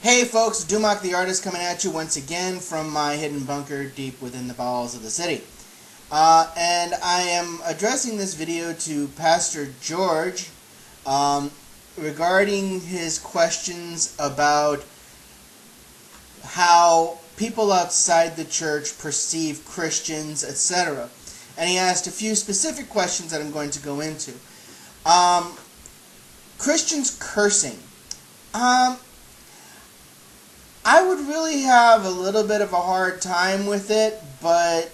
Hey folks, Dumock the Artist coming at you once again from my hidden bunker deep within the bowels of the city. And I am addressing this video to Pastor George regarding his questions about how people outside the church perceive Christians, etc. And he asked a few specific questions that I'm going to go into. Christians cursing. I would really have a little bit of a hard time with it, but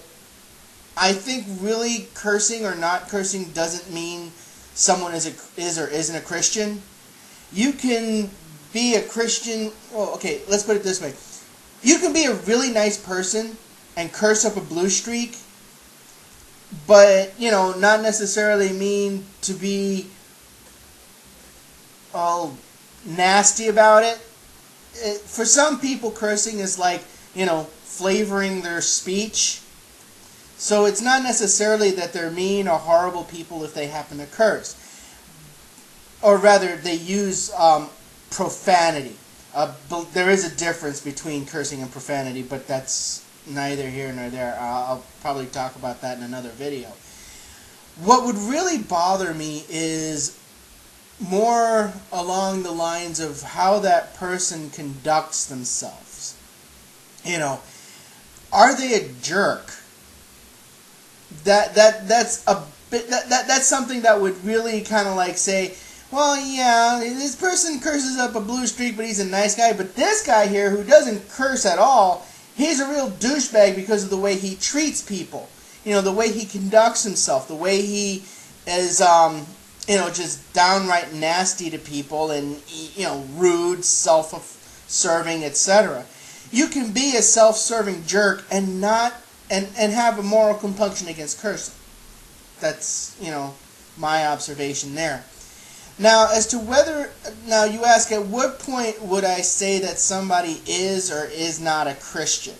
I think really cursing or not cursing doesn't mean someone is or isn't a Christian. You can be a Christian. Well, okay, let's put it this way. You can be a really nice person and curse up a blue streak, but, not necessarily mean to be all nasty about it. For some people, cursing is like, flavoring their speech. So it's not necessarily that they're mean or horrible people if they happen to curse. Or rather, they use profanity. There is a difference between cursing and profanity, but that's neither here nor there. I'll probably talk about that in another video. What would really bother me is more along the lines of how that person conducts themselves. Are they a jerk? That's something that would really kind of like say, well, yeah, this person curses up a blue streak, but he's a nice guy. But this guy here, who doesn't curse at all, he's a real douchebag because of the way he treats people. The way he conducts himself, the way he is, just downright nasty to people and, rude, self-serving, etc. You can be a self-serving jerk and not and have a moral compunction against cursing. That's, my observation there. Now, as to you ask, at what point would I say that somebody is or is not a Christian?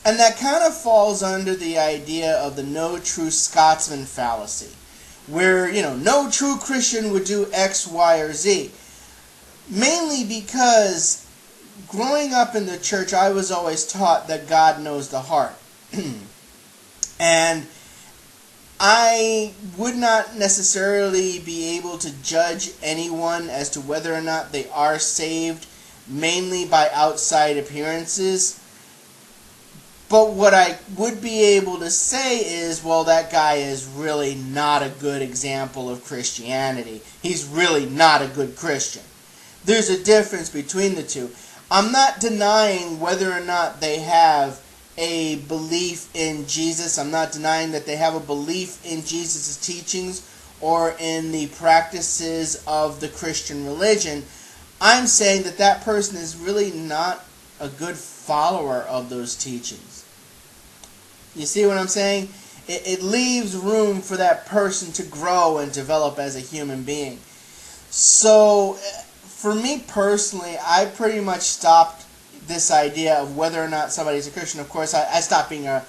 And that kind of falls under the idea of the no true Scotsman fallacy, where, no true Christian would do X, Y, or Z. Mainly because growing up in the church, I was always taught that God knows the heart. And I would not necessarily be able to judge anyone as to whether or not they are saved, mainly by outside appearances. But what I would be able to say is, well, that guy is really not a good example of Christianity. He's really not a good Christian. There's a difference between the two. I'm not denying whether or not they have a belief in Jesus. I'm not denying that they have a belief in Jesus' teachings or in the practices of the Christian religion. I'm saying that that person is really not a good follower of those teachings. You see what I'm saying? It leaves room for that person to grow and develop as a human being. So, for me personally, I pretty much stopped this idea of whether or not somebody's a Christian. Of course, I stopped being a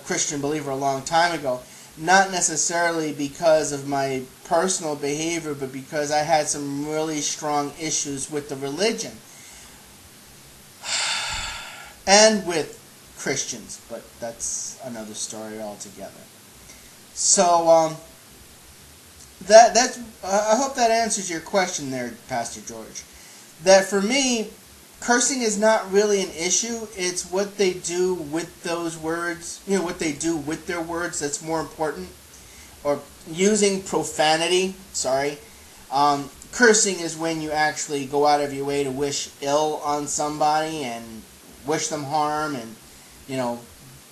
Christian believer a long time ago. Not necessarily because of my personal behavior, but because I had some really strong issues with the religion. And with Christians, but that's another story altogether. So, I hope that answers your question there, Pastor George. That for me, cursing is not really an issue. It's what they do with those words, what they do with their words that's more important. Or using profanity, cursing is when you actually go out of your way to wish ill on somebody and wish them harm and,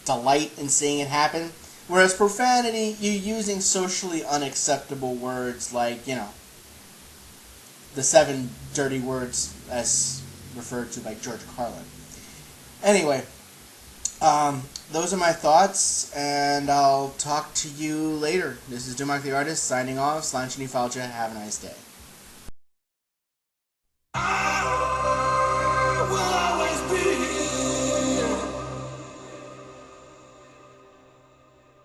delight in seeing it happen. Whereas profanity, you're using socially unacceptable words like, the 7 dirty words as referred to by George Carlin. Anyway, those are my thoughts, and I'll talk to you later. This is Dumock the Artist, signing off. Slanchini Falcha. Have a nice day.